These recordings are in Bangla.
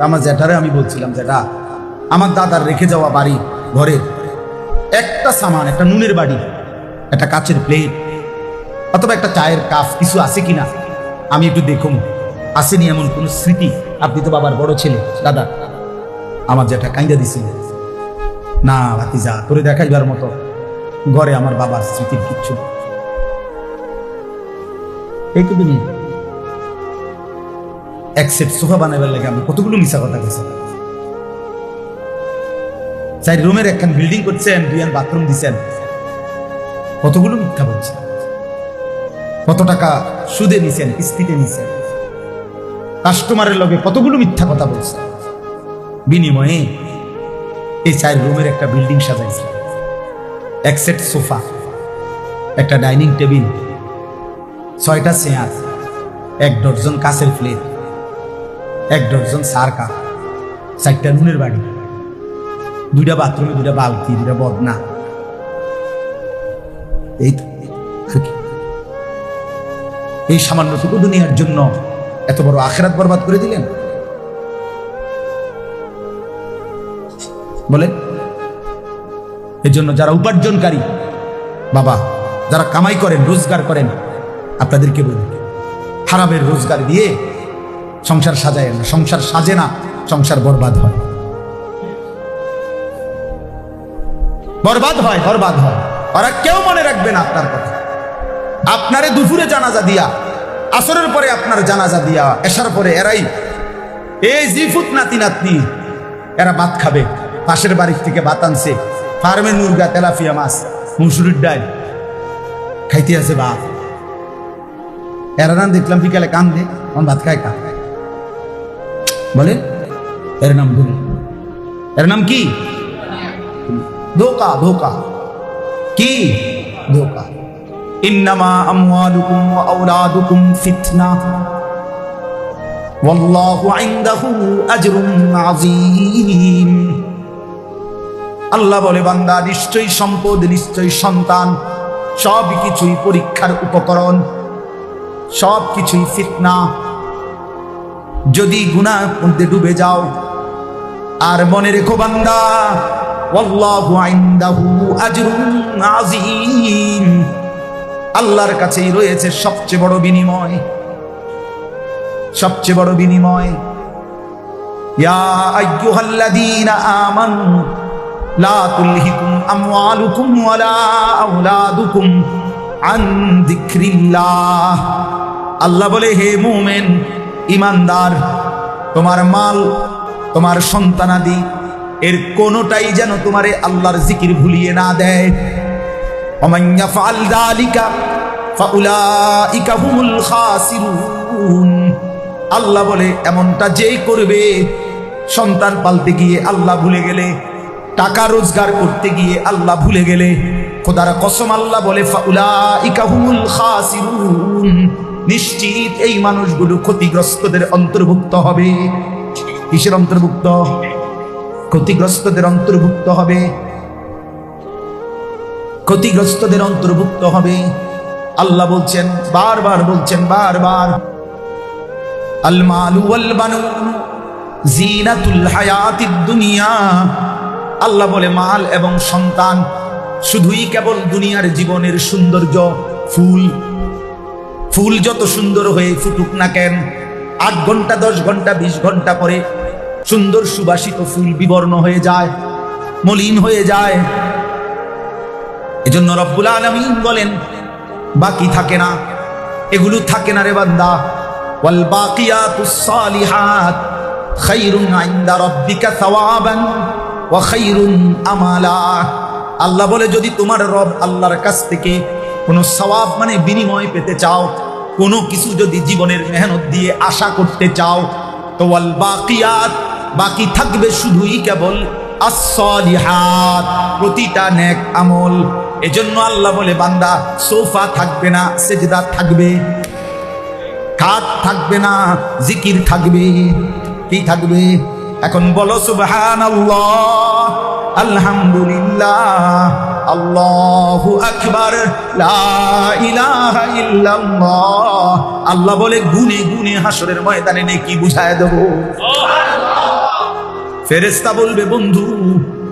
আমার জ্যাঠারে আমি বলছিলাম, জ্যাঠা আমার দাদার রেখে যাওয়া বাড়ি ঘরের একটা সামান, একটা নুনের বাড়ি, একটা কাচের প্লেট অথবা একটা চায়ের কাপ কিছু আছে কিনা আমি একটু দেখুন, আসেনি এমন কোন স্মৃতি? আপনি তো বাবার বড় ছেলে দাদা। আমার জ্যাঠা কাইন্দা দিছিল, না ভাতিজা তোরে দেখাইবার মতো ঘরে আমার বাবার স্মৃতির কিচ্ছু নেই। এইটুকু নিয়ে এক সেট সোফা বানাবার লাগে আমি কতগুলো মিশা কথা গেছি। 4 রুমের একখান বিল্ডিং করছেন, 2 বাথরুম দিচ্ছেন, কতগুলো মিথ্যা বলছেন। কত টাকা সুদে নিছেন, কিস্তিতে নিছেন, কাস্টমারের লগে কতগুলো মিথ্যা কথা বলছেন। বিনিময়ে এই 4 রুমের একটা বিল্ডিং সাজাইছে, এক সেট সোফা, একটা ডাইনিং টেবিল, 6টা চেয়ার, 1 ডজন কাঁচের প্লেট, 1 ডজন সার কাপ, 4টা নুনের বাড়ি, 2টা বাথরুমে 2টা বালতি, 2টা বদনা। এই তো আর কি। এই সামান্যটুকু দুনিয়ার জন্য এত বড় আখিরাত বরবাদ করে দিলেন। বলেন, এই জন্য যারা উপার্জনকারী বাবা, যারা কামাই করেন, রোজগার করেন, আপনাদেরকে বলি হারামের রোজগার দিয়ে সংসার সাজায় না। সংসার সাজে না, সংসার বরবাদ হয়, বরবাদ হয়, বরবাদ হয়। ওরা কেউ মনে রাখবে না আপনার কথা। আপনারে দুপুরে জানাজা দিয়া, আসরের পরে আপনার জানাজা দিয়া, এশার পরে এরাই এই জিফুত নাতি নাতনি এরা ভাত খাবে। পাশের বাড়ির থেকে ভাত আনছে, ফার্মের মুরগা, তেলাপিয়া মাছ, মুসুরির ডাল খাইতে আছে ভাত। এরা না দেখলাম বিকালে কান্দে, আমার ভাত খায় কা বলে, এর নাম ধরে, এর নাম কি? ধোকা। ধোকা কি? ধোকা। ইন্নামা আমওয়ালুকুম ওয়া আওলাদুকুম ফিতনা ওয়াল্লাহু ইনদাহু আজরুন আযীম। আল্লাহ বলে, বান্দা নিশ্চয়ই সম্পদ, নিশ্চয়ই সন্তান, সব কিছুই পরীক্ষার উপকরণ, সব কিছুই ফিতনা। যদি গুনাহ মধ্যে ডুবে যাও, আর মনে রেখো বান্দা, ওয়াল্লাহু ইনদাহু আজরুন আযীম, আল্লাহর কাছেই রয়েছে সবচেয়ে বড় বিনিময়, সবচেয়ে বড় বিনিময়। ইয়া আইয়ুহাল্লাযীনা আমানু লা তুলহিকুম আমওয়ালুকুম ওয়ালা আওলাদুকুম আন যিকরিল্লাহ। আল্লাহ বলে, হে মুমিন, ঈমানদার, তোমার মাল, তোমার সন্তানাদি এর কোনোটাই যেন তোমারে আল্লাহর জিকির ভুলিয়ে না দেয়। ওমান ইয়াফআল যালিকা ফাউলাইকা হুমুল খাসিরুন। আল্লাহ বলে, এমনটা যেই করবে, সন্তান পালতে গিয়ে আল্লাহ ভুলে গেলে, টাকা রোজগার করতে গিয়ে আল্লাহ ভুলে গেলে, খোদার কসম আল্লাহ বলে, ফাউলাইকা হুমুল খাসিরুন, নিশ্চিত এই মানুষগুলো ক্ষতিগ্রস্তদের অন্তর্ভুক্ত হবে। কিসের অন্তর্ভুক্ত? ক্ষতিগ্রস্তদের অন্তর্ভুক্ত হবে, ক্ষতিগ্রস্তদের অন্তর্ভুক্ত হবে। আল্লাহ বলছেন, বারবার বলছেন, বারবার, আল মালু ওয়াল বানুন জিনাতুল হায়াতিদ দুনিয়া। আল্লাহ বলে, মাল এবং সন্তান শুধুই কেবল দুনিয়ার জীবনের সৌন্দর্য। ফুল, ফুল যত সুন্দর হয়ে ফুটুক না কেন, 8 ঘন্টা 10 ঘন্টা 20 ঘন্টা পরে সুন্দর সুবাসিত ফুল বিবর্ণ হয়ে যায়, মলিন হয়ে যায়। এজন্য রব্বুল আলামিন বলেন, বাকি থাকে না, এগুলো থাকে না রে বান্দা। ওয়াল বাকিয়াতুস সালিহাত খায়রুন ইনদা রাব্বিকা সাওয়াবান ওয়া খায়রুন আমালা। আল্লাহ বলে, যদি তোমার রব আল্লাহর কাছ থেকে কোনো সওয়াব মানে বিনিময় পেতে চাও, কোনো কিছু যদি জীবনের মেহনত দিয়ে আশা করতে চাও, তো ওয়াল বাকিয়াত, বাকি থাকবে শুধুই কেবল আস-সালিহাত, প্রতিটা নেক আমল। এজন্য আল্লাহ বলে, বান্দা সোফা থাকবে না, সেজদা থাকবে, খাট থাকবে না, জিকির থাকবে। কি থাকবে? এখন বলো সুবহানাল্লাহ, আলহামদুলিল্লাহ, আল্লাহু আকবার, লা ইলাহা ইল্লাল্লাহ। আল্লাহ বলে, গুনে গুনে হাসরের ময়দানে নেকি বুঝায় দেবো। ফেরেশতা বলবে, বন্ধু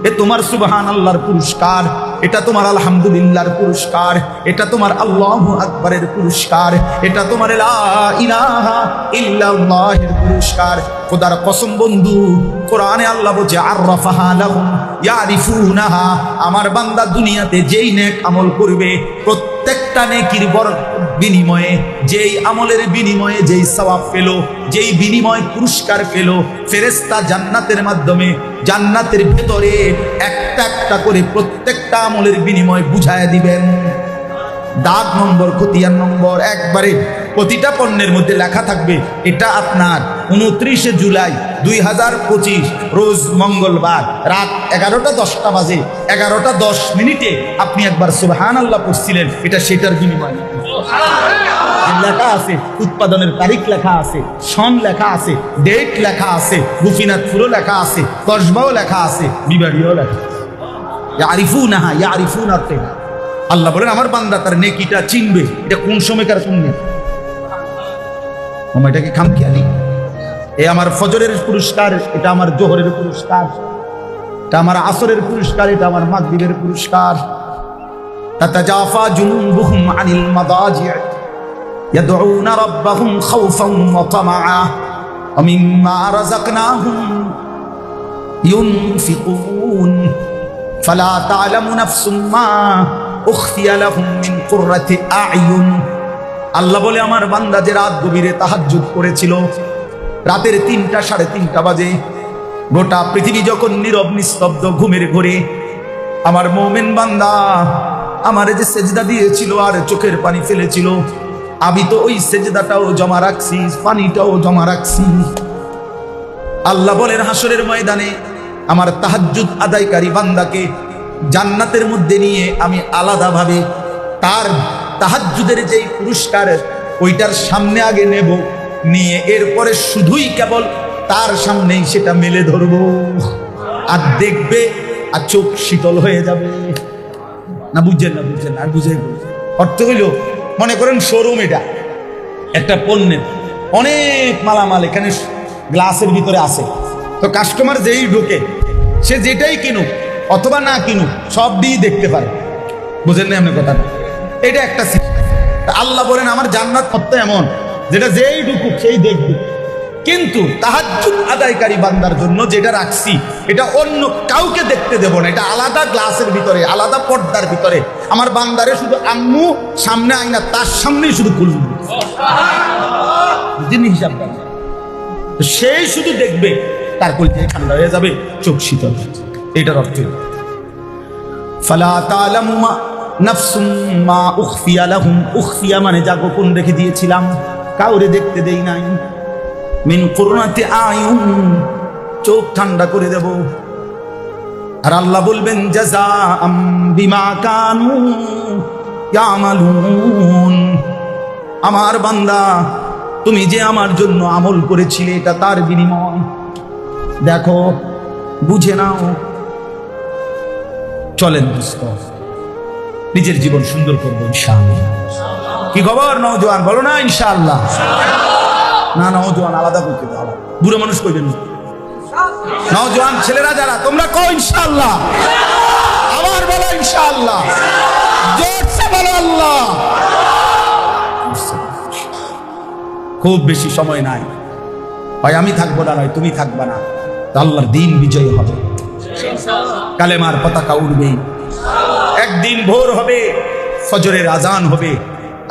এ তোমার সুবহানাল্লাহর পুরস্কার, এটা তোমার আলহামদুলিল্লাহর পুরস্কার, এটা তোমার আল্লাহু আকবারের পুরস্কার, এটা তোমার লা ইলাহা ইল্লাল্লাহের পুরস্কার। খোদার কসম বন্ধু, কোরআনে আল্লাহ বলছে আররাফাহা লাহুম ইয়ারিফুনাহা, আমার বান্দা দুনিয়াতে যেই নেক আমল করবে, প্রত্যেকটা নেকির বিনিময়ে, যেই আমলের বিনিময়ে যেই সওয়াব পেল, যেই বিনিময় পুরস্কার পেল, ফেরেশতা জান্নাতের মাধ্যমে জান্নাতের ভেতরে একটা একটা করে প্রত্যেকটা আমলের বিনিময় বুঝায় দিবেন। দাগ নম্বর, খতিয়ান নম্বর, একবারে প্রতিটা পণ্যের মধ্যে লেখা থাকবে, এটা আপনার 29 জুলাই 2025 রোজ মঙ্গলবার রাত 11:10 বাজে 11:10 আপনি একবার সুবহানাল্লাহ পড়ছিলেন, এটা সেটার বিনিময় লেখা আছে, উৎপাদনের তারিখ লেখা আছে, সন লেখা আছে, ডেট লেখা আছে, গুফিনাত ফুলও লেখা আছে, কসবাও লেখা আছে, বিবাড়িও লেখা আছে। ইয়ারিফুনাহা, ইয়ারিফুন অর্থে আল্লাহ বলেন আমার বান্দা তার নেকিটা চিনবে, এটা কোন সময়কার কোন নেকি, এটা কি খামখেয়ালি? এ আমার ফজরের পুরস্কার, এটা আমার জোহরের পুরস্কার, এটা আমার আসরের পুরস্কার, এটা আমার মাগরিবের পুরস্কার। তাতাজাফা জুনুবুহুম আনিল মাদাজি' ইয়াদউনা রাব্বাহুম খাওফান ওয়া তামাআ ওয়া মিম্মা রাযাকনাহুম ইউনফিকুন ফালা তা'লামু নাফসুম মা উখফিয়া লাহুম মিন কুররাতি আ'য়ুন। আল্লাহ বলে আমার বান্দা যে রাত গভীরে তাহাজ্জুদ করেছিল, রাতের 3টা 3:30 বাজে, গোটা পৃথিবী যখন নীরব নিস্তব্ধ ঘুমের ঘোরে, আমার মুমিন বান্দা আমার যে সেজদা দিয়েছিল আর চোখের পানি ফেলেছিল, আমি তো ওই সেজদাটাও জমা রাখছি, পানিটাও জমা রাখছি। আল্লাহ বলেন হাসরের ময়দানে আমার তাহাজ্জুদ আদায়কারী বান্দাকে জান্নাতের মধ্যে নিয়ে আমি আলাদাভাবে তার তাহাজ্জুদের যেই পুরস্কার ওইটার সামনে আগে নেব, নিয়ে এরপরে শুধুই কেবল তার সামনেই সেটা মেলে ধরবো, আর দেখবে আর চোখ শীতল হয়ে যাবে। না বুঝছেন না, বুঝছেন না, আর বুঝে অর্থ হইল, মনে করেন শোরুম, এটা একটা পণ্যের অনেক মালামাল এখানে গ্লাসের ভিতরে আছে, তো কাস্টমার যেই ঢোকে সে যেটাই কিনুক অথবা না কিনুক সব দিয়ে দেখতে পারে, বুঝেন না আপনার কথাটা? এটা একটা আল্লাহ বলেন আমার জান্নাত কত এমন যেটা যেই ঢুকুক সেই দেখবে, কিন্তু তাহাজ্জুদ আদায়কারী বান্দার জন্য যেটা রাখছি এটা অন্য কাউকে দেখতে দেব না, এটা আলাদা গ্লাসের ভিতরে, আলাদা পর্দার ভিতরে আমার বান্দারে শুধু আম্মু সামনে আইনা তার সামনেই শুধু খুলব, যিনি হিসাব দেন সেই শুধু দেখবে, তার কলিজায় ঠান্ডা হয়ে যাবে, চোখ শীতল। এটার অর্থ ফালা তা'লামু নাফসুম মা উখফিয়া লাহুম, উখফিয়া মানে যা গোপন রেখে দিয়েছিলাম, কাউরে দেখতে দেই নাই, মিন কুররাতি আয়ুন, চোখ ঠান্ডা করে দেব। আর আল্লাহ বলবেন জাযাআম বিমা কানু ইয়ামালুন, আমার বান্দা তুমি যে আমার জন্য আমল করেছিলে এটা তার বিনিময়, দেখো বুঝে নাও। চলেন দোস্ত, নিজের জীবন সুন্দর করবো ইনশাআল্লাহ। কি খবর নওজোয়ান, বলো না ইনশাআল্লাহ? না নওজোয়ান আলাদা করতে দাও, বুড়ো মানুষ কইবেন না। নওজোয়ান ছেলেরা যারা তোমরা কও ইনশাআল্লাহ, আবার বলো ইনশাআল্লাহ, জোরসে বলো আল্লাহ। খুব বেশি সময় নাই, ভাই আমি থাকবো না, নয় তুমি থাকবা না, আল্লাহর দিন বিজয় হবে, কালেমার পতাকা উড়বে, একদিন ভোর হবে, ফজরের আজান হবে,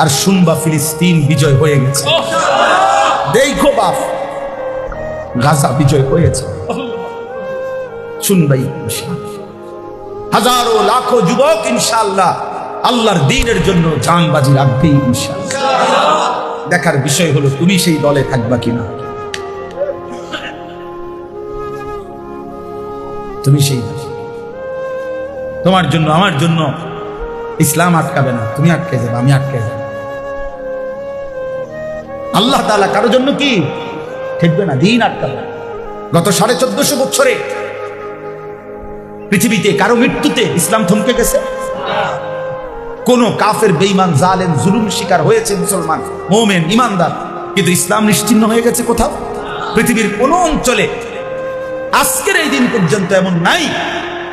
আর শুনবা ফিলিস্তিন বিজয় হয়ে গেছে, দেখো বাপ গাজা বিজয় হয়েছে, শুনবাই হাজারো লাখো যুবক ইনশাআল্লাহ আল্লাহর দ্বীনের জন্য জানবাজি রাখবে ইনশাআল্লাহ। দেখার বিষয় হলো তুমি সেই দলে থাকবা কিনা, তুমি সেই তোমার জন্য আমার জন্য ইসলাম আটকাবে না, তুমি আটকে যাবে, আমি আটকে যাব। আল্লাহ তাআলা কারোর জন্য কি ঠেকবে না, দিন আটকাবে। গত 1450 বছরে পৃথিবীতে কারো মৃত্যুতে ইসলাম থমকে গেছে? কোন কাফের বেঈমান জালেম জুলুম শিকার হয়েছে মুসলমান মুমিন ইমানদার, কিন্তু ইসলাম নিশ্চিহ্ন হয়ে গেছে কোথাও? পৃথিবীর কোন অঞ্চলে আজকের এই দিন পর্যন্ত এমন নাই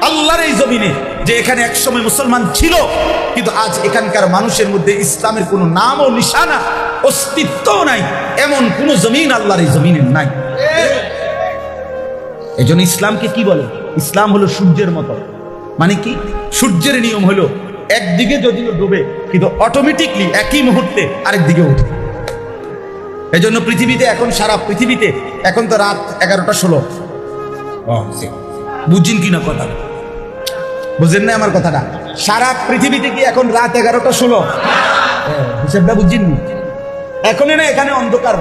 আল্লাহর এই জমিনে যে এখানে একসময় মুসলমান ছিল, কিন্তু আজ এখানকার মানুষের মধ্যে ইসলামের কোনো নাম ও নিশানা অস্তিত্বও নাই, এমন কোন জমিন আল্লাহর এই জমিনের নাই। এই জন্য ইসলামকে কি বলে? ইসলাম হলো সূর্যের মতো। মানে কি? সূর্যের নিয়ম হলো একদিকে যদিও ডুবে, কিন্তু অটোমেটিকলি একই মুহূর্তে আরেক দিকে উঠে। এই জন্য পৃথিবীতে এখন, সারা পৃথিবীতে এখন তো রাত 11:16। বুঝছেন কিনা কথা? বুঝেন না আমার কথাটা? সারা পৃথিবীতে কি এখন রাত 11:16? হিসাবটা বুঝছেন? এখন না, এখানে অন্ধকার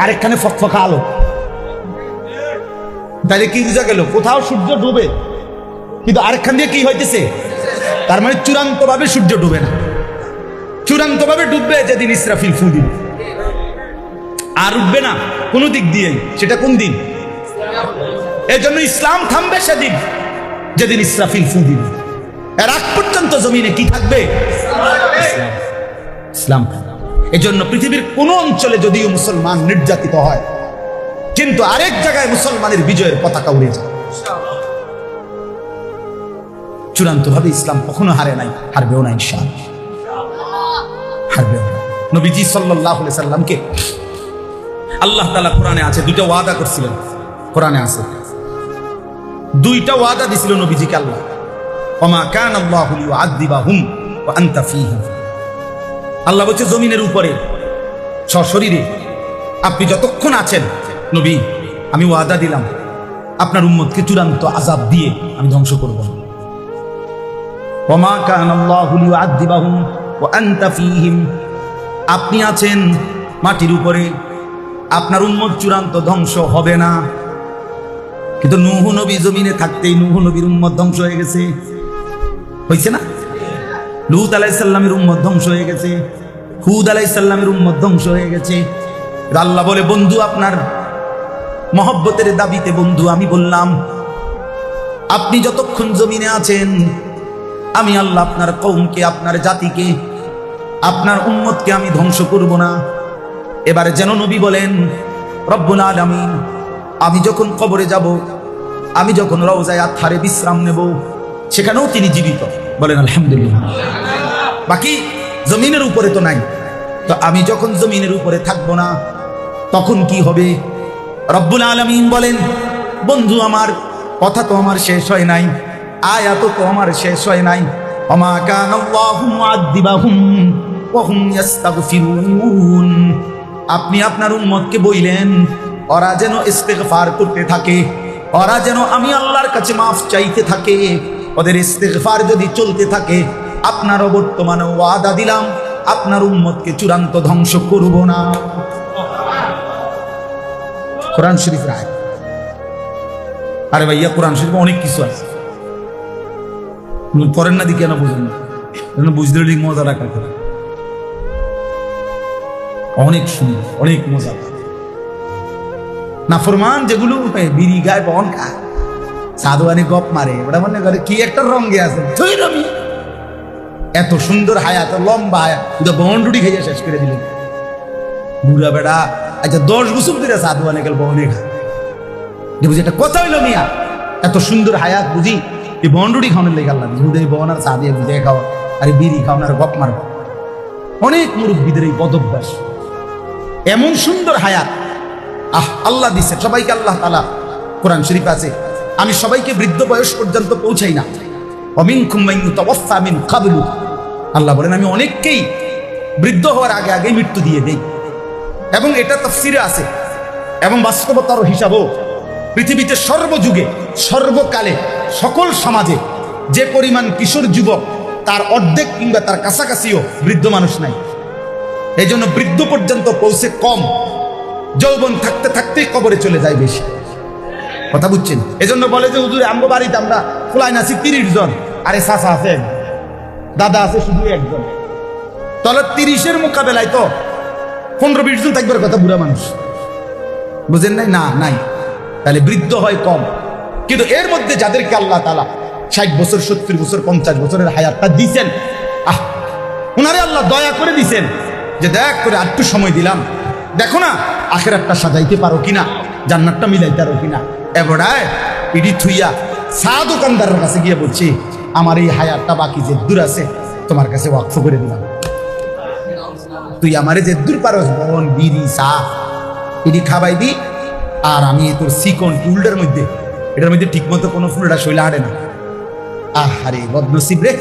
আর এখানে ফকফকা আলো। তাহলে কি বুঝা গেল? কোথাও সূর্য ডুবে, কিন্তু আরেকখান দিয়ে কি হইতেছে? তার মানে চূড়ান্ত ভাবে সূর্য ডুবে না, চূড়ান্ত ভাবে ডুববে যেদিন ইসরাফিল ফু দিবে, আর উঠবে না কোনো দিক দিয়েই। সেটা কোন দিন? এই জন্য ইসলাম থামবে সেদিন যেদিন ইসরাফিল ফু দিবে। এর আগ পর্যন্ত জমিনে কি থাকবে? ইসলাম। এই জন্য পৃথিবীর কোন অঞ্চলে যদিও মুসলমান নির্যাতিত হয়, কিন্তু আরেক জায়গায় মুসলমানের বিজয়ের পতাকা উড়ে যায়। চূড়ান্ত ভাবে ইসলাম কখনো হারে নাই, হারবেও না ইনশাআল্লাহ, হারবেও না। নবীজি সাল্লাল্লাহু আলাইহি সাল্লামকে আল্লাহ তাআলা কোরআনে আছে দুইটা ওয়াদা করছিলেন। কোরআনে আছে দুইটা ওয়াদা দিছিল নবীজিকে আল্লাহ। ওমা কানা আল্লাহু লিউআযিবাহুম ওয়া আনতা ফীহিম। আল্লাহ বলছে জমিনের উপরে সশরীরে আপনি যতক্ষণ আছেন নবী, আমি ওয়াদা দিলাম আপনার উম্মতকে চূড়ান্ত আযাব দিয়ে আমি ধ্বংস করব। ওমা কানা আল্লাহু লিউআযিবাহুম ওয়া আনতা ফীহিম। আপনি আছেন মাটির উপরে, আপনার উম্মত চূড়ান্ত ধ্বংস হবে না। কিন্তু নূহ নবী জমিনে থাকতেই নূহ নবীর উম্মত ধ্বংস হয়ে গেছে, হয়েছে না? লূত আলাইহিস সালামের উম্মত ধ্বংস হয়ে গেছে, হুদ আলাইহিস সালামের উম্মত ধ্বংস হয়ে গেছে। আল্লাহ বলে, বন্ধু আপনার মহব্বতের দাবিতে বন্ধু আমি বললাম আপনি যতক্ষণ জমিনে আছেন আমি আল্লাহ আপনার কওমকে, আপনার জাতিকে, আপনার উম্মতকে আমি ধ্বংস করব না। এবারে যেন নবী বলেন রব্বুল আলামিন, আমি যখন কবরে যাব, আমি যখন রওজায়ে আতহারে বিশ্রাম নেব, সেখানেও তিনি জীবিত। বলেন আলহামদুলিল্লাহ। বাকি জমিনের উপরে তো নাই, তো আমি যখন জমিনের উপরে থাকবো না তখন কি হবে? রব্বুল আলামিন বলেন, বন্ধু আমার কথা তো আমার শেষ হয় নাই, আয়াত তো আমার শেষ হয় নাই। ওমা কানাল্লাহু মুআযিবাহুম ওয়া হুম ইস্তাগফিরুন। আপনি আপনার উম্মতকে বইলেন ওরা যেন ইস্তিগফার করতে থাকে, ওরা যেন আমি আল্লাহর কাছে মাফ চাইতে থাকে। ওদের ইস্তিগফার যদি চলতে থাকে, আপনারও বর্তমানে ওয়াদা দিলাম আপনার উম্মতকে চূড়ান্ত ধ্বংস করব না। কোরআন শরীফের আয়াত। আরে ভাইয়া, কোরআন শরীফে অনেক কিছু আছে, পড়েন না, দি কেন বুঝেন না? বুঝলে ঠিক মজা রাখা করে, অনেক সুন্দর, অনেক মজা। নাফরমান যেগুলো বিড়ি গায়ে বন খায়, সাধুয়ানি গপ মারে, ওটা মনে করে কি একটা রঙে আছে। এত সুন্দর হায়াত, লম্বা হায়াত, বহনডুটি খাইয়া শেষ করে দিলেন বুড়া বেড়া। আচ্ছা 10 বছর ধরে সাধুয়ানি গেল বহনে খায়, বুঝি এটা কথা হইল মিয়া? এত সুন্দর হায়াত বুঝি এই বহনডুটি খাওয়ানোর লেগে আল্লাহ বুঝে বহন আর চা দিয়ে বুঝে খাওয়া, আর বিড়ি খাওয়ানোর গপ মারব। অনেক মুরব্বীদের এই বদভ্যাস। এমন সুন্দর হায়াত আল্লাহ দিচ্ছে সবাইকে। আল্লাহ তাআলা কোরআন শরীফ আছে, আমি সবাইকে বৃদ্ধ বয়স পর্যন্ত পৌঁছাই না। ওয়ামিনকুম মান ইউতাওয়াফা মিন ক্বাবলু। আল্লাহ বলেন আমি অনেককেই বৃদ্ধ হওয়ার আগে আগে মৃত্যু দিয়ে দেই। এবং এটা তাফসীরে আছে এবং বাস্তবতার হিসাবও। পৃথিবীতে সর্বযুগে, সর্বকালে, সকল সমাজে যে পরিমাণ কিশোর যুবক, তার অর্ধেক কিংবা তার কাছাকাছিও বৃদ্ধ মানুষ নাই। এই জন্য বৃদ্ধ পর্যন্ত পৌঁছে কম, যৌবন থাকতে থাকতেই কবরে চলে যায় বেশি। কথা বুঝছেন? এজন্য বলে যে হুজুর আমগো বাড়িতে আমরা ফুলাইন আছি 30 জন, আরে চাচা আছে, দাদা আছে শুধু একজন। তাহলে 30-এর মোকাবেলায় তো 15-20 জন থাকবার কথা বুড়া মানুষ, বুঝেন নাই? না নাই, তাহলে বৃদ্ধ হয় কম। কিন্তু এর মধ্যে যাদেরকে আল্লাহ তাআলা 60 বছর, 70 বছর, 50 বছরের হায়াতটা দিয়েছেন, ওনারে আল্লাহ দয়া করে দিয়েছেন যে দেখ করে আর একটু সময় দিলাম, দেখো না আখিরাতটা সাজাইতে পারো কিনা, জান্নাতটা মিলাইতে পারো কিনা। এবারে ইডি থুইয়া চা দোকানদারের কাছে গিয়ে বলছি আমার এই হায়াতটা বাকি যে দূর আছে তোমার কাছে ওয়াকফ করে দিলাম, তুই আমারে যে দূর পারস বন বিড়ি চা ইডি খাবাই দি, আর আমি তোর সিকন টুলটার মধ্যে এটার মধ্যে ঠিক মতো কোনো ফুলটা শৈলা হাঁটে না। আরে বদনসিব রে,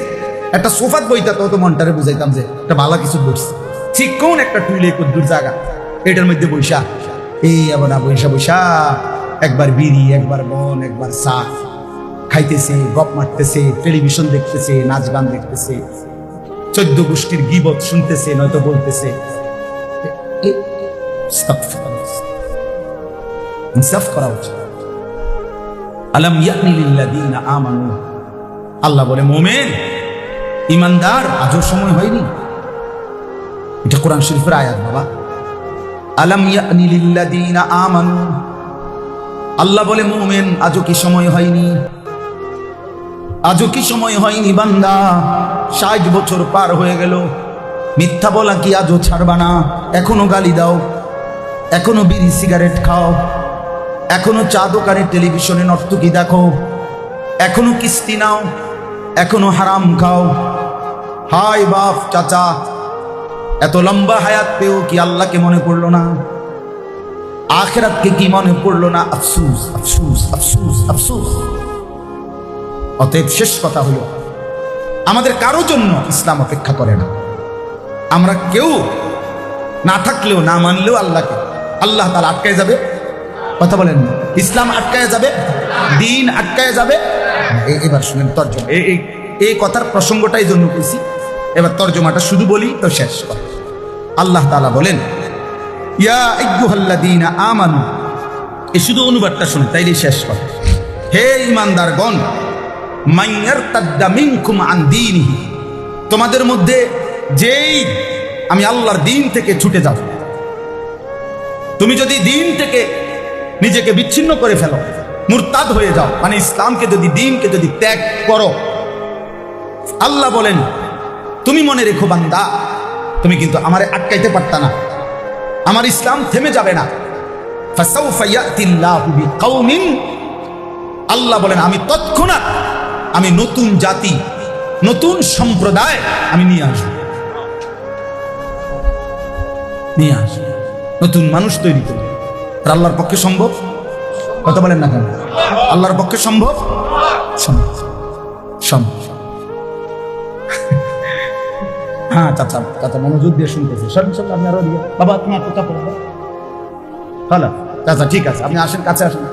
একটা সোফাত বইতা তো মনটারে বুঝাইতাম যে একটা ভালো কিছু বসছে, চিকন একটা টুইলে কদ্দুর জায়গা এটার মধ্যে বৈশা এই আবার না বৈশা বৈশা একবার বিড়ি একবার বন একবার চা খাইতেছে, গপ মারতেছে, টেলিভিশন দেখতেছে, নাচ গান দেখতেছে, 14 গোষ্ঠীর গীবত শুনতেছে, নয়তো বলতেছে। ইনসাফ করা উচিত। আলাম ইয়ানি লিল্লাযীনা আমানু, আল্লাহ বলে মুমিন ইমানদার আজও সময় হয়নি? এটা কোরআন শরীফের আয়াত বাবা। আলাম ইয়ানি লিল্লাযীনা আমানু, আল্লাহ বলে মুমিন আজও কি সময় হয়নি? আজও কি সময় হয়নি বান্দা? 60 বছর পার হয়ে গেল, মিথ্যা বলা কি আজও ছাড়বা না? এখনো গালি দাও, এখনো বিড়ি সিগারেট খাও, এখনো চা দোকানে টেলিভিশনে নর্তকী দেখো, এখনো কিস্তি নাও, এখনো হারাম খাও। হাই বাপ চাচা, এত লম্বা হায়াত পেও কি আল্লাহকে মনে পড়লো না? আখিরাতকে কি মনে পড়লো না? আফসুস আফসুস আফসুস আফসুস। অতএব শেষ কথা হলো, আমাদের কারো জন্য ইসলাম অপেক্ষা করে না। আমরা কেউ না থাকলেও না মানলেও আল্লাহকে, আল্লাহ তাআলা আটকায় যাবে? কথা বলেন, ইসলাম আটকায় যাবে? দিন আটকায় যাবে? এবার শুনেন তর্জমা, এই কথার প্রসঙ্গটাই জন্য কইছি। এবার তর্জমাটা শুধু বলি তো শেষ কথা। আল্লাহ তাআলা বলেন ইয়া আইয়ুহাল্লাযীনা আমানু, এই শুধু অনুবাদটা শুনে তাইলে শেষ কথা। হে ঈমানদারগণ, মান ইয়ারতাদ্দা মিনকুম আন দীনিহি, তোমাদের মধ্যে যেই আমি আল্লাহর দিন থেকে ছুটে যাও, তুমি যদি দিন থেকে নিজেকে বিচ্ছিন্ন করে ফেলো, মুরতাদ হয়ে যাও, মানে ইসলামকে যদি দিনকে যদি ত্যাগ করো, আল্লাহ বলেন তুমি মনে রেখো বান্দা, তুমি কিন্তু আমারে আটকাইতে পারতা না, আমার ইসলাম থেমে যাবে না। ফাসাউফা ইয়াতিল্লাহু বিকাউমিন, আল্লাহ বলেন আমি তৎক্ষণাৎ আমি নতুন জাতি নতুন সম্প্রদায় আমি নিয়ে আসব, নিয়ে আসব, নতুন মানুষ তৈরি করব। আর আল্লাহর পক্ষে সম্ভব? কথা বলেন না কেন? আল্লাহর পক্ষে সম্ভব? সম্ভব, সম্ভব। হ্যাঁ চাচা, চাচা মনোযোগ দিয়ে শুনতেছে। সব আপনি আরো দিয়ে বাবা তোমার কথা বলবো। হ্যালো চাচা, ঠিক আছে, আপনি আসেন, কাছে আসেন।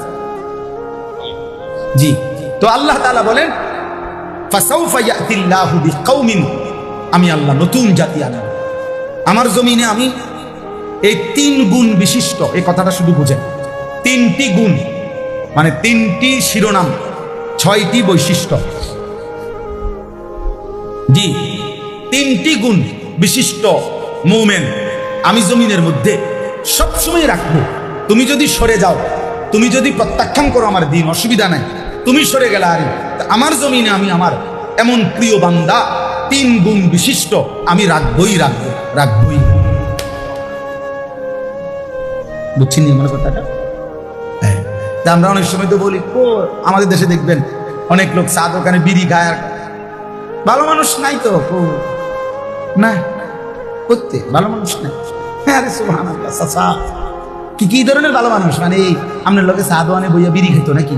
জি, তো আল্লাহ তাআলা বলেন ফাসাউফা ইয়াতিল্লাহু বিকাউমিন, আমি আল্লাহ নতুন জাতি আনব আমার জমিনে। আমি এই 3 গুণ বিশিষ্ট, এই কথাটা শুধু বুঝেন, 3টি গুণ মানে 3টি শিরোনাম, 6টি বৈশিষ্ট্য। জি, 3টি গুণ বিশিষ্ট মুমিন আমি জমিনের মধ্যে সবসময় রাখবো। তুমি যদি সরে যাও, তুমি যদি প্রত্যাখ্যান করো আমার দিন, অসুবিধা নাই, তুমি সরে গেলে আরে আমার জমিনে আমি আমার এমন প্রিয় বান্দা 3 গুণ বিশিষ্ট আমি রাখবই রাখবো, রাখবই। বুঝছেন আমার কথাটা? হ্যাঁ, আমরা অনেক সময় তো বলি, ও আমাদের দেশে দেখবেন অনেক লোক চা দোকানে বিড়ি খায়, ভালো মানুষ নাই তো না, করতে ভালো মানুষ নাই। হ্যাঁ আরে সুবহানাল্লাহ, চাচা কি ধরনের ভালো মানুষ? মানে আপনার লোকে চা দোয়ানে বইয়া বিড়ি খাইতো নাকি?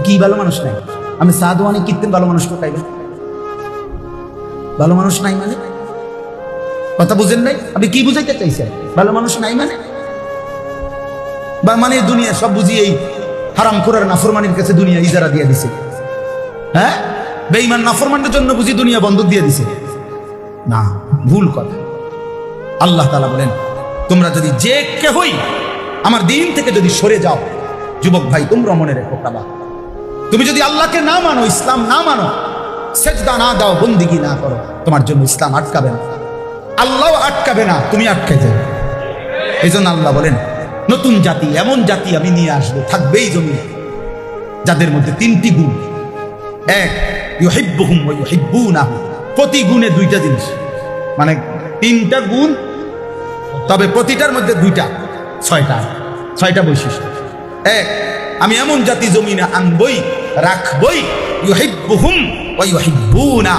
কি ভালো মানুষ নাই? আপনি চা দোয়ানে কিনতেন, ভালো মানুষ কোথায়? ভালো মানুষ নাই মানে কথা বুঝেন নাই? আপনি কি বুঝাইতে চাইছেন? ভালো মানুষ নাই মানে মানে দুনিয়া সব বুঝি এই হারাম খোরের নাফরমানির কাছে দুনিয়া ইজারা দিয়ে দিছে। হ্যাঁ, বেঈমান নাফরমানের জন্য বুঝি দুনিয়া বন্ধক দিয়ে দিছে? না, ভুল কথা। আল্লাহ তাআলা বলেন তোমরা যদি যে কেহই আমার দিন থেকে যদি সরে যাও, যুবক ভাই তোমরা মনে রেখো বাবা, তুমি যদি আল্লাহকে না মানো, ইসলাম না মানো, সেজদা না দাও, বন্দিগি না করো, তোমার জন্য ইসলাম আটকাবে না, আল্লাহ আটকাবে না, তুমি আটকে যাবে। এই জন্য আল্লাহ বলেন নতুন জাতি, এমন জাতি আমি নিয়ে আসবো, থাকবেই জমিনে, যাদের মধ্যে 3টি গুণ। 1, ইউহিব্বুহুম ওয়া ইউহিব্বুনাহু, প্রতি গুণে 2টা জিনিস, মানে 3টা গুণ, তবে প্রতিটার মধ্যে 2টা, 6টা বৈশিষ্ট্য। 1, আমি এমন জাতি জমিনে আনবই, রাখবই, ইউহিব্বুহুম ওয়া ইউহিব্বুনা,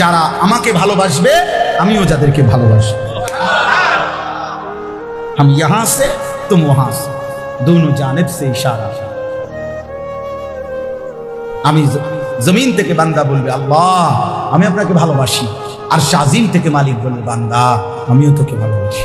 যারা আমাকে ভালোবাসবে আমিও যাদেরকে ভালোবাসবো। हम यहां से तुम वहां से, दोनों जानिब से इशारा। আমি জমিন থেকে বান্দা বলবে আল্লাহ আমি আপনাকে ভালোবাসি, আর শাজিম থেকে মালিক বলবে বান্দা আমিও তোকে ভালোবাসি।